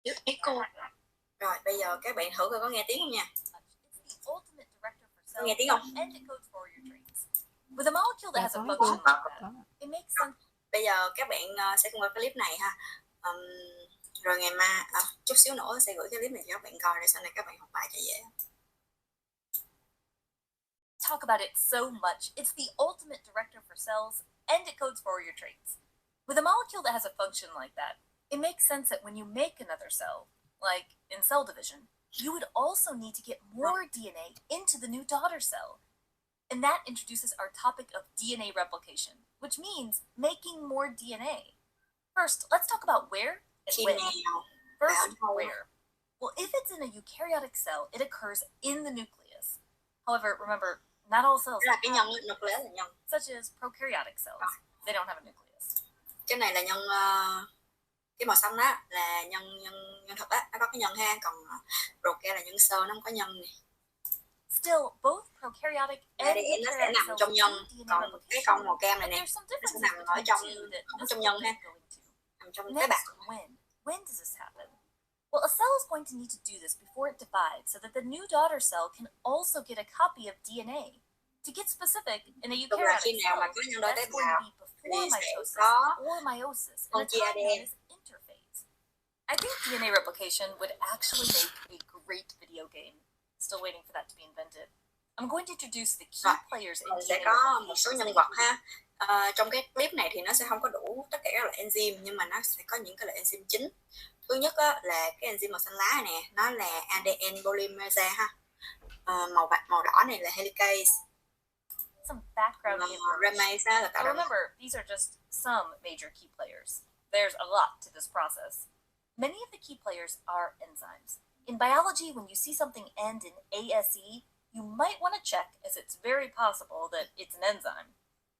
Echo. Rồi, bây giờ các bạn thử coi có nghe tiếng không nha. Có nghe tiếng không? With a molecule that has a function like that, it makes sense. Bây giờ các bạn sẽ cùng coi cái clip này ha. Rồi ngày mai, chút xíu nữa sẽ gửi cái clip này cho các bạn coi để sau này các bạn học bài cho dễ. Talk about it so much. It's the ultimate director for cells, and it codes for your traits. With a molecule that has a function like that, it makes sense that when you make another cell, like in cell division, you would also need to get more DNA into the new daughter cell. And that introduces our topic of DNA replication, which means making more DNA. First, let's talk about where and when. First, where. Well, if it's in a eukaryotic cell, it occurs in the nucleus. However, remember, not all cells là cái nhân nucleus là nhân. Such as prokaryotic cells. They don't have a nucleus. Cái này là nhân cái màu xanh đó là nhân thực á, nó có cái nhân ha, còn prokaryotic là nhân sơ, nó không có nhân này. Still, both prokaryotic and ADN nó sẽ nằm trong nhân, còn cái con màu cam này nè, nó sẽ nằm ở trong không trong nhân ha, nằm trong tế bào. When does this happen? Well, a cell is going to need to do this before it divides so that the new daughter cell can also get a copy of DNA. To get specific, in a eukaryotic cell, that's going to be before mitosis or meiosis in a time known as interphase. I think DNA replication would actually make a great video game. Still waiting for that to be invented. I'm going to introduce the key players in DNA sẽ có một số nhân vật ha. Trong cái clip này thì nó sẽ không có đủ tất cả các loại enzyme, nhưng mà nó sẽ có những cái loại enzyme chính. Thứ nhất á, là cái enzyme màu xanh lá này, nó là ADN polymerase ha. Màu đỏ này là helicase. Some background information. Remember, these are just some major key players. There's a lot to this process. Many of the key players are enzymes. In biology, when you see something end in ASE, you might want to check, as it's very possible that it's an enzyme.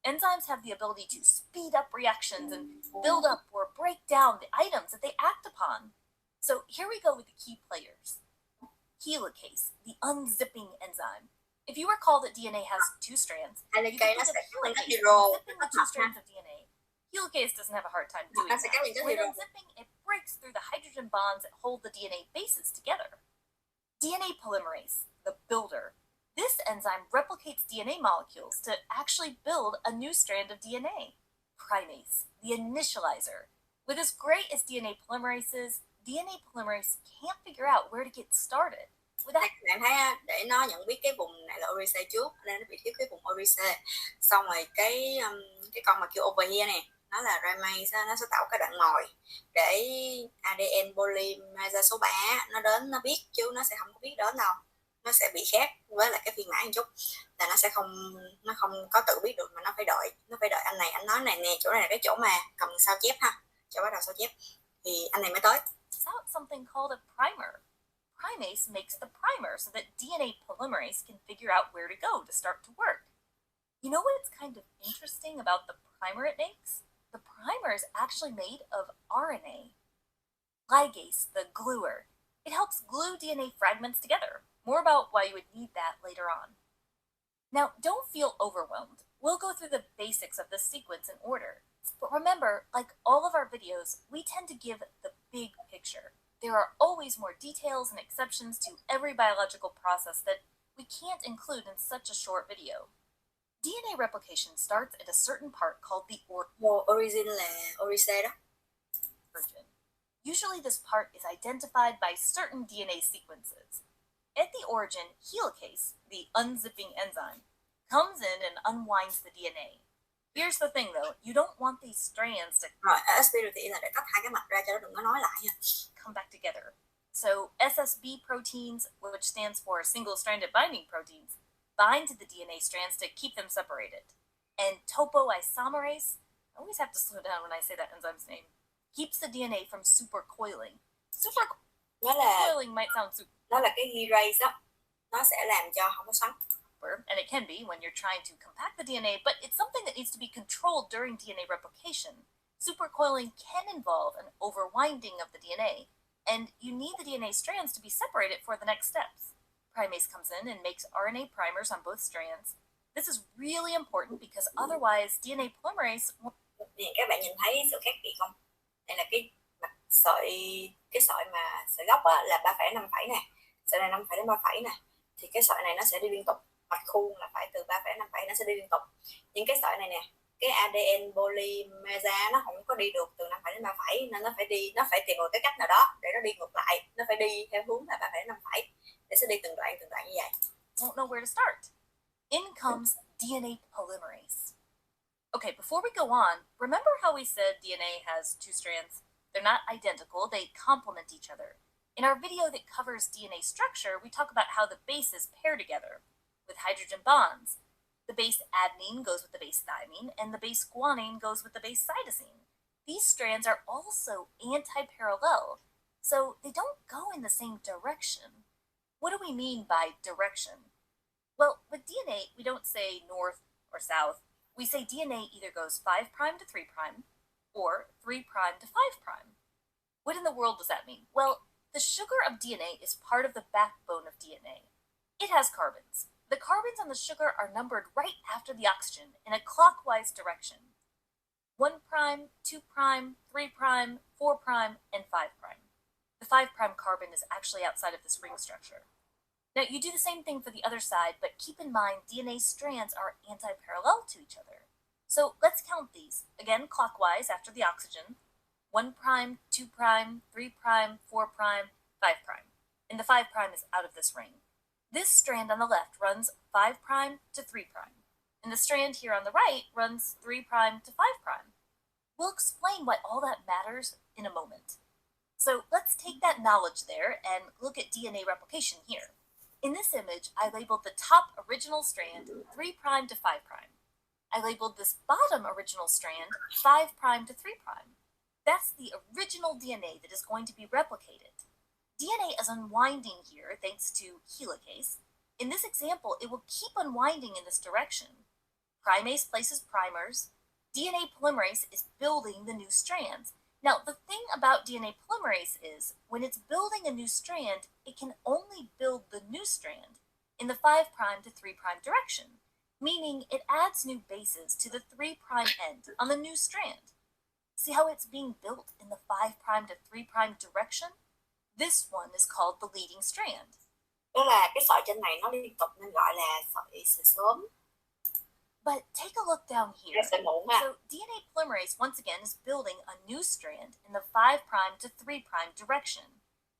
Enzymes have the ability to speed up reactions and build up or break down the items that they act upon. So here we go with the key players. Helicase, the unzipping enzyme. If you recall that DNA has two strands, you can think of helicase unzipping the two strands of DNA. Helicase doesn't have a hard time doing that. When unzipping, it breaks through the hydrogen bonds that hold the DNA bases together. DNA polymerase, the builder. This enzyme replicates DNA molecules to actually build a new strand of DNA. Primase, the initializer. With as great as DNA polymerase is, DNA polymerase can't figure out where to get started. Bạn thấy để nó nhận biết cái vùng này là Oryse trước nên nó bị thiếu cái vùng Oryse. Xong rồi cái con mà kêu over here này, nó là Ramase, nó sẽ tạo cái đoạn mồi để ADN polymerase số 3 nó đến nó biết, chứ nó sẽ không có biết đến đâu. Nó sẽ bị khác với lại cái phiên bản một chút, là nó không có tự biết được, mà nó phải đợi anh này, anh nói này nè, chỗ này là cái chỗ mà cầm sao chép ha, cho bắt đầu sao chép thì anh này mới tới. Without something called a primer. Primase makes the primer so that DNA polymerase can figure out where to go to start to work. You know what's kind of interesting about the primer it makes? The primer is actually made of RNA. Ligase, the gluer. It helps glue DNA fragments together. More about why you would need that later on. Now, don't feel overwhelmed. We'll go through the basics of this sequence in order. But remember, like all of our videos, we tend to give the big picture. There are always more details and exceptions to every biological process that we can't include in such a short video. DNA replication starts at a certain part called the origin là Oryse đó. Origin. Usually this part is identified by certain DNA sequences. At the origin, helicase, the unzipping enzyme, comes in and unwinds the DNA. Here's the thing though, you don't want these strands to là để tách hai cái mạch ra cho nó đừng có nói lại nha. Come back together. So SSB proteins, which stands for single-stranded binding proteins, bind to the DNA strands to keep them separated. And topoisomerase, I always have to slow down when I say that enzyme's name, keeps the DNA from supercoiling. Supercoiling might sound super. Nó là cái helicase đó, nó sẽ làm cho không có xoắn. And it can be when you're trying to compact the DNA, but it's something that needs to be controlled during DNA replication. Supercoiling can involve an overwinding of the DNA, and you need the DNA strands to be separated for the next steps. Primase comes in and makes RNA primers on both strands. This is really important because otherwise DNA polymerase... Các bạn nhìn thấy sự khác biệt không? Đây là cái cái sợi mà sợi gốc á, là 3 phẩy đến 5 phẩy nè, sợi này 5 phẩy đến 3 phẩy nè, thì cái sợi này nó sẽ đi liên tục, mạch khuôn là phải từ 3 phẩy đến 5 phẩy, nó sẽ đi liên tục. Nhưng cái sợi này nè, cái ADN polymerase nó không có đi được từ 5 phẩy đến 3 phẩy, nên nó phải tìm một cái cách nào đó để nó đi ngược lại, nó phải đi theo hướng là 3 phẩy đến 5 phẩy, để sẽ đi từng đoạn như vậy. Won't know where to start. In comes DNA polymerase. Okay, before we go on, remember how we said DNA has 2 strands? They're not identical, they complement each other. In our video that covers DNA structure, we talk about how the bases pair together with hydrogen bonds. The base adenine goes with the base thymine, and the base guanine goes with the base cytosine. These strands are also anti-parallel, so they don't go in the same direction. What do we mean by direction? Well, with DNA, we don't say north or south. We say DNA either goes 5' to 3' or 3' to 5'. What in the world does that mean? Well, the sugar of DNA is part of the backbone of DNA. It has carbons. The carbons on the sugar are numbered right after the oxygen in a clockwise direction. 1', 2', 3', 4', and 5'. The 5' carbon is actually outside of this ring structure. Now, you do the same thing for the other side, but keep in mind DNA strands are anti-parallel to each other. So let's count these. Again, clockwise after the oxygen. 1', 2', 3', 4', 5'. And the 5' is out of this ring. This strand on the left runs 5' to 3'. And the strand here on the right runs 3' to 5'. We'll explain why all that matters in a moment. So let's take that knowledge there and look at DNA replication here. In this image, I labeled the top original strand 3' to 5'. I labeled this bottom original strand 5' to 3'. That's the original DNA that is going to be replicated. DNA is unwinding here thanks to helicase. In this example, it will keep unwinding in this direction. Primase places primers. DNA polymerase is building the new strands. Now, the thing about DNA polymerase is, when it's building a new strand, it can only build the new strand in the 5' to 3' direction, meaning it adds new bases to the 3' end on the new strand. See how it's being built in the 5' to 3' direction? This one is called the leading strand. Đó là cái sợi trên này nó liên tục nên gọi là sợi sớm. But take a look down here. So DNA polymerase, once again, is building a new strand in the 5' to 3' direction.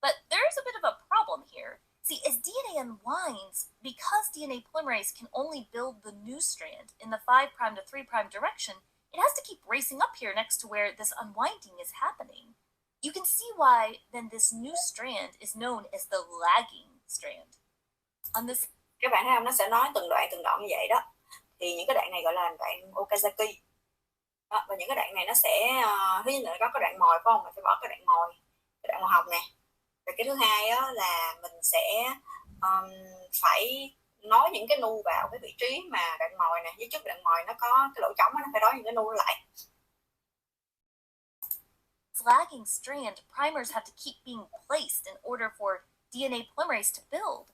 But there's a bit of a problem here. See, as DNA unwinds, because DNA polymerase can only build the new strand in the 5' to 3' direction, it has to keep racing up here next to where this unwinding is happening. You can see why then this new strand is known as the lagging strand. On this... Các bạn thấy không? Nó sẽ nói từng đoạn như vậy đó. Thì những cái đoạn này gọi là đoạn Okazaki. Đó, và những cái đoạn này nó sẽ ví dụ có cái đoạn mồi phải không? Mình phải bỏ cái đoạn mồi hồng nè. Rồi cái thứ hai á, là mình sẽ phải nói những cái nu vào cái vị trí mà đoạn mồi nè, với trước đoạn mồi nó có cái lỗ trống nó phải nói những cái nu lại. Lagging strand, primers have to keep being placed in order for DNA polymerase to build.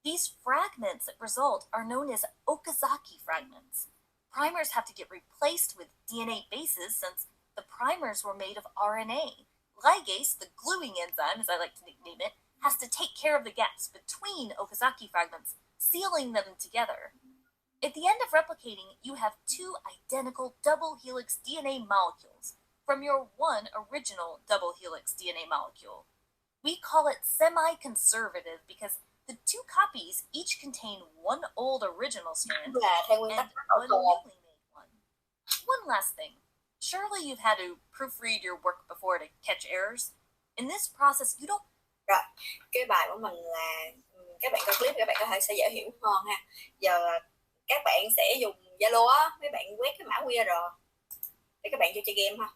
These fragments that result are known as Okazaki fragments. Primers have to get replaced with DNA bases since the primers were made of RNA. Ligase, the gluing enzyme, as I like to nickname it, has to take care of the gaps between Okazaki fragments, sealing them together. At the end of replicating, you have 2 identical double helix DNA molecules from your one original double helix DNA molecule. We call it semi-conservative because the 2 copies each contain one old original strand and one newly made one. One last thing. Surely you've had to proofread your work before to catch errors. In this process, you don't... Rồi, cái bài của mình là các bạn coi clip các bạn có thể sẽ dễ hiểu hơn ha. Giờ các bạn sẽ dùng Zalo á, mấy bạn quét cái mã QR để các bạn vô chơi game ha.